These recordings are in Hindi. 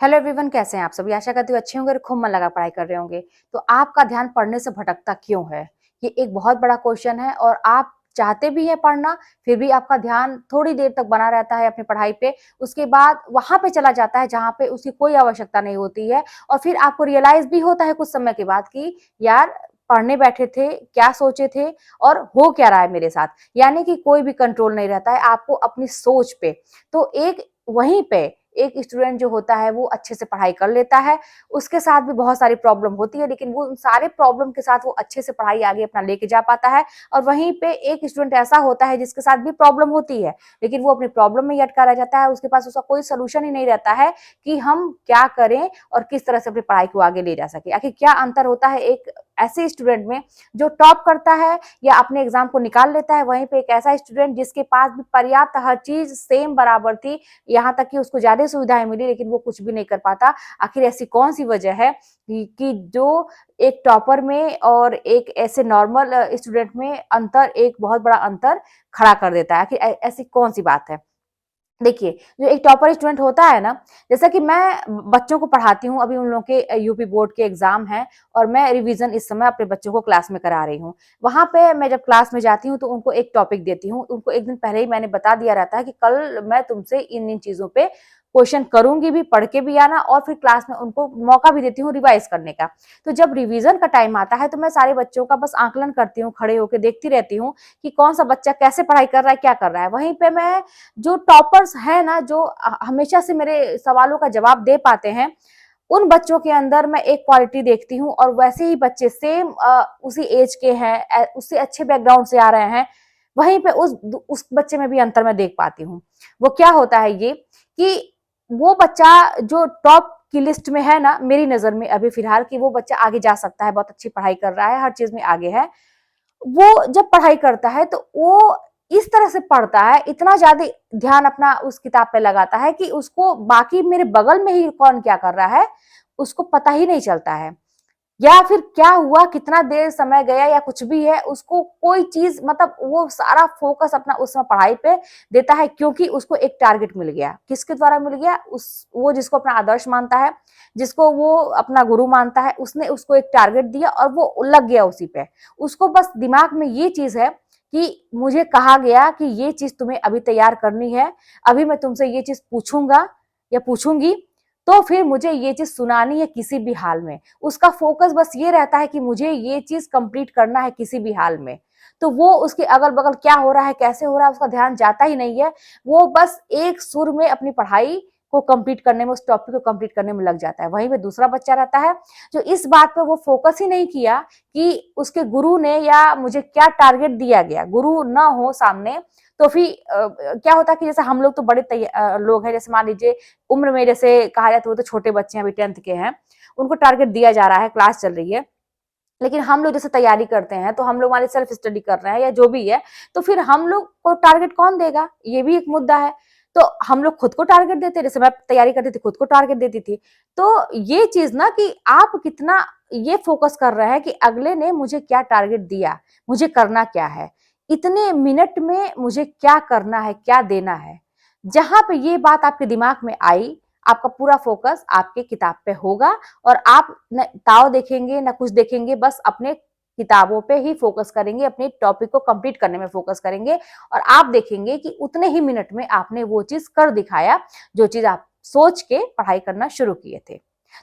हेलो एवरीवन, कैसे हैं आप सभी। आशा करती हूँ अच्छे होंगे और खूब मन लगा पढ़ाई कर रहे होंगे। तो आपका ध्यान पढ़ने से भटकता क्यों है, ये एक बहुत बड़ा क्वेश्चन है। और आप चाहते भी हैं पढ़ना, फिर भी आपका ध्यान थोड़ी देर तक बना रहता है अपनी पढ़ाई पे, उसके बाद वहां पे चला जाता है जहां पे उसकी कोई आवश्यकता नहीं होती है। और फिर आपको रियलाइज भी होता है कुछ समय के बाद कि यार पढ़ने बैठे थे, क्या सोचे थे और हो क्या रहा है मेरे साथ। यानी कि कोई भी कंट्रोल नहीं रहता है आपको अपनी सोच पे। तो एक वहीं पे एक स्टूडेंट जो होता है वो अच्छे से पढ़ाई कर लेता है, उसके साथ भी बहुत सारी प्रॉब्लम होती है, लेकिन वो उन सारे प्रॉब्लम के साथ वो अच्छे से पढ़ाई आगे अपना लेके जा पाता है। और वहीं पे एक स्टूडेंट ऐसा होता है जिसके साथ भी प्रॉब्लम होती है, लेकिन वो अपनी प्रॉब्लम में ही अटका रह जाता है, उसके पास उसका कोई सोल्यूशन ही नहीं रहता है कि हम क्या करें और किस तरह से अपनी पढ़ाई को आगे ले जा सके। आखिर क्या अंतर होता है एक ऐसे स्टूडेंट में जो टॉप करता है या अपने एग्जाम को निकाल लेता है, वहीं पे एक ऐसा स्टूडेंट जिसके पास भी पर्याप्त हर चीज सेम बराबर थी, यहाँ तक कि उसको ज्यादा सुविधाएं मिली, लेकिन वो कुछ भी नहीं कर पाता। आखिर ऐसी कौन सी वजह है कि जो एक टॉपर में और एक ऐसे नॉर्मल स्टूडेंट में अंतर, एक बहुत बड़ा अंतर खड़ा कर देता है। आखिर ऐसी कौन सी बात है। देखिए, जो एक टॉपर स्टूडेंट होता है ना, जैसा कि मैं बच्चों को पढ़ाती हूँ, अभी उन लोगों के यूपी बोर्ड के एग्जाम है और मैं रिवीजन इस समय अपने बच्चों को क्लास में करा रही हूँ। वहां पे मैं जब क्लास में जाती हूँ तो उनको एक टॉपिक देती हूँ, उनको एक दिन पहले ही मैंने बता दिया रहता है कि कल मैं तुमसे इन इन चीजों पे क्वेश्चन करूंगी भी, पढ़ के भी आना, और फिर क्लास में उनको मौका भी देती हूँ रिवाइज करने का। तो जब रिवीजन का टाइम आता है तो मैं सारे बच्चों का बस आकलन करती हूँ, खड़े होकर देखती रहती हूँ कि कौन सा बच्चा कैसे पढ़ाई कर रहा है, क्या कर रहा है। वहीं पे मैं जो टॉपर्स है ना, जो हमेशा से मेरे सवालों का जवाब दे पाते हैं, उन बच्चों के अंदर मैं एक क्वालिटी देखती हूँ। और वैसे ही बच्चे सेम उसी एज के हैं, उससे अच्छे बैकग्राउंड से आ रहे हैं, वहीं पे उस बच्चे में भी अंतर मैं देख पाती हूँ। वो क्या होता है ये कि वो बच्चा जो टॉप की लिस्ट में है ना, मेरी नजर में अभी फिलहाल, कि वो बच्चा आगे जा सकता है, बहुत अच्छी पढ़ाई कर रहा है, हर चीज में आगे है। वो जब पढ़ाई करता है तो वो इस तरह से पढ़ता है, इतना ज्यादा ध्यान अपना उस किताब पे लगाता है कि उसको बाकी मेरे बगल में ही कौन क्या कर रहा है उसको पता ही नहीं चलता है। या फिर क्या हुआ, कितना देर समय गया या कुछ भी है, उसको कोई चीज, मतलब वो सारा फोकस अपना उस समय पढ़ाई पे देता है, क्योंकि उसको एक टारगेट मिल गया। किसके द्वारा मिल गया? उस वो जिसको अपना आदर्श मानता है, जिसको वो अपना गुरु मानता है, उसने उसको एक टारगेट दिया और वो लग गया उसी पे। उसको बस दिमाग में ये चीज है कि मुझे कहा गया कि ये चीज तुम्हें अभी तैयार करनी है, अभी मैं तुमसे ये चीज पूछूंगा या पूछूंगी, तो फिर मुझे ये चीज सुनानी है किसी भी हाल में। उसका फोकस बस ये रहता है कि मुझे ये चीज कंप्लीट करना है किसी भी हाल में। तो वो उसके अगल बगल क्या हो रहा है, कैसे हो रहा है, उसका ध्यान जाता ही नहीं है। वो बस एक सुर में अपनी पढ़ाई को कंप्लीट करने में, उस टॉपिक को कंप्लीट करने में लग जाता है। वहीं पे दूसरा बच्चा रहता है जो इस बात पे वो फोकस ही नहीं किया कि उसके गुरु ने या मुझे क्या टारगेट दिया गया, गुरु ना हो सामने। तो फिर क्या होता है कि जैसे हम लोग तो बड़े लोग हैं, जैसे मान लीजिए उम्र में जैसे कहा जाए तो वो तो छोटे बच्चे हैं, अभी 10th के हैं, उनको टारगेट दिया जा रहा है, क्लास चल रही है। लेकिन हम लोग जैसे तैयारी करते हैं तो हम लोग हमारे सेल्फ स्टडी कर रहे हैं या जो भी है, तो फिर हम लोग को टारगेट कौन देगा, ये भी एक मुद्दा है। तो हम लोग खुद को टारगेट देते, जैसे मैं तैयारी करती थी खुद को टारगेट देती थी। तो ये चीज ना कि आप कितना ये फोकस कर रहे हैं कि अगले ने मुझे क्या टारगेट दिया, मुझे करना क्या है, इतने मिनट में मुझे क्या करना है, क्या देना है। जहां पे ये बात आपके दिमाग में आई, आपका पूरा फोकस आपके किताब पे होगा और आप न ताव देखेंगे न कुछ देखेंगे, बस अपने किताबों पे ही फोकस करेंगे, अपने टॉपिक को कंप्लीट करने में फोकस करेंगे। और आप देखेंगे कि उतने ही मिनट में आपने वो चीज कर दिखाया जो चीज आप सोच के पढ़ाई करना शुरू किए थे।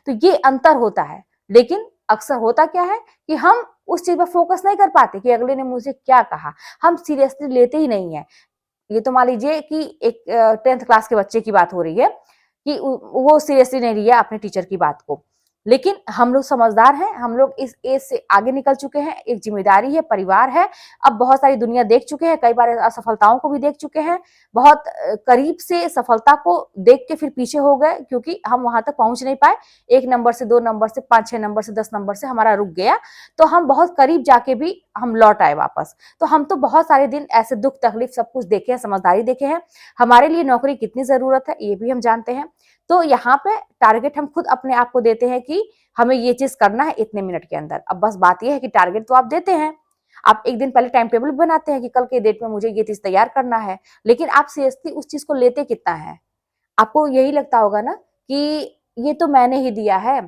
तो ये अंतर होता है। लेकिन अक्सर होता क्या है कि हम उस चीज पर फोकस नहीं कर पाते कि अगले ने मुझे क्या कहा, हम सीरियसली लेते ही नहीं है। ये तो मान लीजिए कि एक 10th क्लास के बच्चे की बात हो रही है कि वो सीरियसली नहीं लिया अपने टीचर की बात को। लेकिन हम लोग समझदार हैं, हम लोग इस एज से आगे निकल चुके हैं, एक जिम्मेदारी है, परिवार है, अब बहुत सारी दुनिया देख चुके हैं, कई बार असफलताओं को भी देख चुके हैं, बहुत करीब से सफलता को देख के फिर पीछे हो गए क्योंकि हम वहां तक पहुंच नहीं पाए। 1 नंबर से 2 नंबर से 5 6 नंबर से 10 नंबर से हमारा रुक गया, तो हम बहुत करीब जाके भी हम लौट आए वापस। तो हम तो बहुत सारे दिन ऐसे दुख तकलीफ सब कुछ देखे हैं, समझदारी देखे हैं, हमारे लिए नौकरी कितनी जरूरत है ये भी हम जानते हैं। तो यहाँ पे टारगेट हम खुद अपने आप को देते हैं कि हमें ये चीज करना है इतने मिनट के अंदर। अब बस बात ये है कि टारगेट तो आप देते हैं, आप एक दिन पहले टाइम टेबल बनाते हैं कि कल के डेट में मुझे ये चीज तैयार करना है, लेकिन आप सीरियसली उस चीज को लेते कितना है। आपको यही लगता होगा ना कि ये तो मैंने ही दिया है,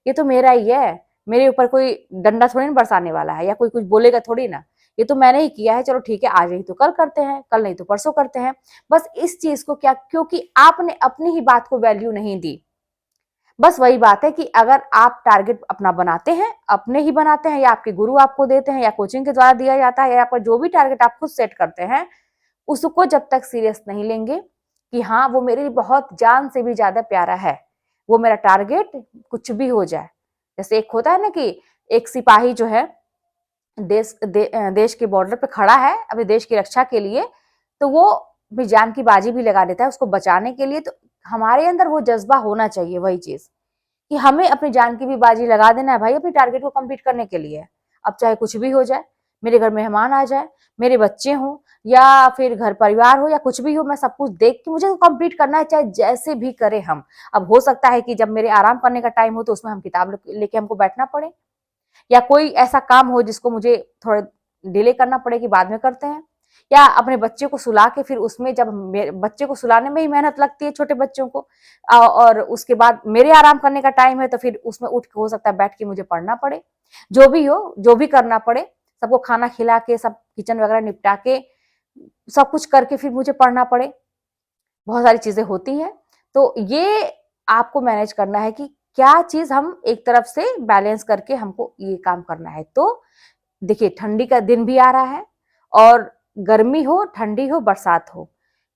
ये तो मेरा ही है, मेरे ऊपर कोई डंडा थोड़ी ना बरसाने वाला है या कोई कुछ बोलेगा थोड़ी ना, ये तो मैंने ही किया है, चलो ठीक है, आज नहीं तो कल करते हैं, कल नहीं तो परसों करते हैं। बस इस चीज को क्या, क्योंकि आपने अपनी ही बात को वैल्यू नहीं दी। बस वही बात है कि अगर आप टारगेट अपना बनाते हैं, अपने ही बनाते हैं या आपके गुरु आपको देते हैं या कोचिंग के द्वारा दिया जाता है, या आपका जो भी टारगेट आप खुद सेट करते हैं, उसको जब तक सीरियस नहीं लेंगे कि हाँ वो मेरे लिए बहुत जान से भी ज्यादा प्यारा है, वो मेरा टारगेट कुछ भी हो जाए। जैसे एक होता है ना कि एक सिपाही जो है देश के बॉर्डर पे खड़ा है अपने देश की रक्षा के लिए, तो वो भी जान की बाजी भी लगा देता है उसको बचाने के लिए। तो हमारे अंदर वो जज्बा होना चाहिए, वही चीज कि हमें अपनी जान की भी बाजी लगा देना है भाई अपने टारगेट को कंप्लीट करने के लिए। अब चाहे कुछ भी हो जाए, मेरे घर मेहमान आ जाए, मेरे बच्चे हों या फिर घर परिवार हो या कुछ भी हो, मैं सब कुछ देख के मुझे कंप्लीट करना है, चाहे जैसे भी करें हम। अब हो सकता है कि जब मेरे आराम करने का टाइम हो तो उसमें हम किताब लेके हमको बैठना पड़े, या कोई ऐसा काम हो जिसको मुझे थोड़ा डिले करना पड़े कि बाद में करते हैं, या अपने बच्चे को सुला के फिर उसमें जब बच्चे को सुलाने में ही मेहनत लगती है छोटे बच्चों को, और उसके बाद मेरे आराम करने का टाइम है तो फिर उसमें उठ के हो सकता है बैठ के मुझे पढ़ना पड़े, जो भी हो, जो भी करना पड़े, सबको खाना खिला के सब किचन वगैरह निपटा के सब कुछ करके फिर मुझे पढ़ना पड़े, बहुत सारी चीजें होती हैं। तो ये आपको मैनेज करना है कि क्या चीज हम एक तरफ से बैलेंस करके हमको ये काम करना है। तो देखिए ठंडी का दिन भी आ रहा है, और गर्मी हो, ठंडी हो, बरसात हो,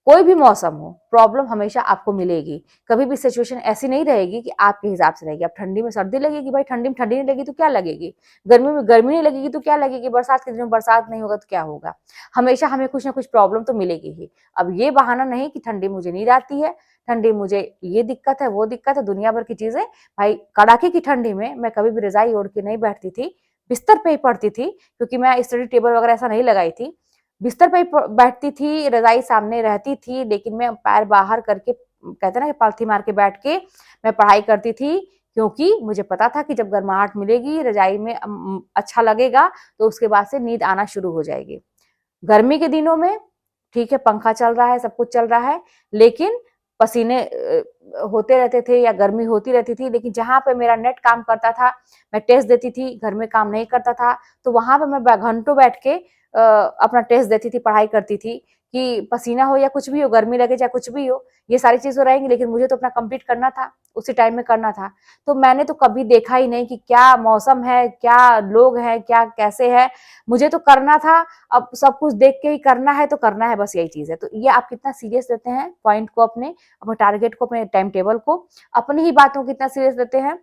कोई भी मौसम हो, प्रॉब्लम हमेशा आपको मिलेगी। कभी भी सिचुएशन ऐसी नहीं रहेगी कि आपके हिसाब से रहेगी। अब ठंडी में सर्दी लगेगी भाई, ठंडी में ठंडी नहीं लगेगी तो क्या लगेगी, गर्मी में गर्मी नहीं लगेगी तो क्या लगेगी, बरसात के दिन में बरसात नहीं होगा तो क्या होगा। हमेशा हमें कुछ ना कुछ प्रॉब्लम तो मिलेगी ही। अब ये बहाना नहीं कि ठंडी मुझे नींद आती है, ठंडी मुझे ये दिक्कत है, वो दिक्कत है, दुनिया भर की चीजें। भाई कड़ाके की ठंडी में मैं कभी भी रजाई ओढ़ के नहीं बैठती थी, बिस्तर पे ही पढ़ती थी, क्योंकि मैं स्टडी टेबल वगैरह ऐसा नहीं लगाई थी। बिस्तर पे ही बैठती थी, रजाई सामने रहती थी, लेकिन मैं पैर बाहर करके, कहते ना कि पालथी मार के बैठ के मैं पढ़ाई करती थी, क्योंकि मुझे पता था कि जब गर्माहट मिलेगी रजाई में अच्छा लगेगा तो उसके बाद से नींद आना शुरू हो जाएगी। गर्मी के दिनों में ठीक है पंखा चल रहा है, सब कुछ चल रहा है, लेकिन पसीने होते रहते थे या गर्मी होती रहती थी। लेकिन जहां पे मेरा नेट काम करता था, मैं टेस्ट देती थी, घर में काम नहीं करता था, तो वहां पे मैं घंटों बैठ के अपना टेस्ट देती थी, पढ़ाई करती थी, कि पसीना हो या कुछ भी हो, गर्मी लगे चाहे कुछ भी हो, ये सारी चीजें रहेंगी, लेकिन मुझे तो अपना कंप्लीट करना था, उसी टाइम में करना था। तो मैंने तो कभी देखा ही नहीं कि क्या मौसम है, क्या लोग हैं, क्या कैसे है, मुझे तो करना था। अब सब कुछ देख के ही करना है तो करना है, बस यही चीज है। तो ये आप कितना सीरियस लेते हैं पॉइंट को, अपने अपने टारगेट को, अपने टाइम टेबल को, अपनी ही बातों को कितना सीरियस लेते हैं,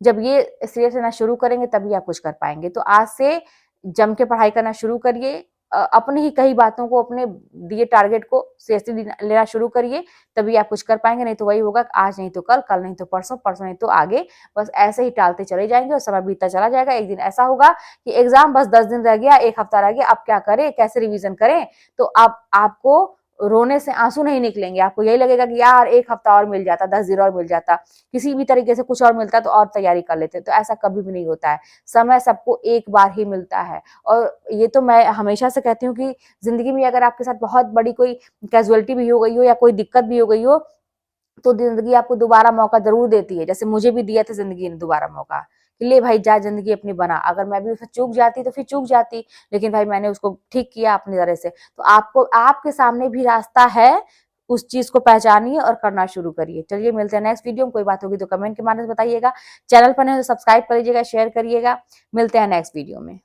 जब ये सीरियस लेना शुरू करेंगे तभी आप कुछ कर पाएंगे। तो आज से जम के पढ़ाई करना शुरू करिए, अपनी ही कई बातों को, अपने दिए टारगेट को सीरियसली लेना शुरू करिए, तभी आप कुछ कर पाएंगे। नहीं तो वही होगा, आज नहीं तो कल, कल नहीं तो परसों, परसों नहीं तो आगे, बस ऐसे ही टालते चले जाएंगे और समय बीतता चला जाएगा। एक दिन ऐसा होगा कि एग्जाम बस 10 दिन रह गया, एक हफ्ता रह गया, अब क्या करें, कैसे रिवीजन करें, तो आपको रोने से आंसू नहीं निकलेंगे, आपको यही लगेगा कि यार एक हफ्ता और मिल जाता, 10 दिन और मिल जाता, किसी भी तरीके से कुछ और मिलता तो और तैयारी कर लेते। तो ऐसा कभी भी नहीं होता है, समय सबको एक बार ही मिलता है। और ये तो मैं हमेशा से कहती हूँ कि जिंदगी में अगर आपके साथ बहुत बड़ी कोई कैजुअलिटी भी हो गई हो या कोई दिक्कत भी हो गई हो, तो जिंदगी आपको दोबारा मौका जरूर देती है। जैसे मुझे भी दिया था जिंदगी ने दोबारा मौका कि ले भाई जा, जिंदगी अपनी बना। अगर मैं भी उससे चूक जाती तो फिर चूक जाती, लेकिन भाई मैंने उसको ठीक किया अपनी तरह से। तो आपको, आपके सामने भी रास्ता है, उस चीज को पहचानिए और करना शुरू करिए। चलिए मिलते हैं नेक्स्ट वीडियो में, कोई बात होगी तो कमेंट के माध्यम से बताइएगा, चैनल पर नहीं तो सब्सक्राइब कर लीजिएगा, शेयर करिएगा। मिलते हैं नेक्स्ट वीडियो में।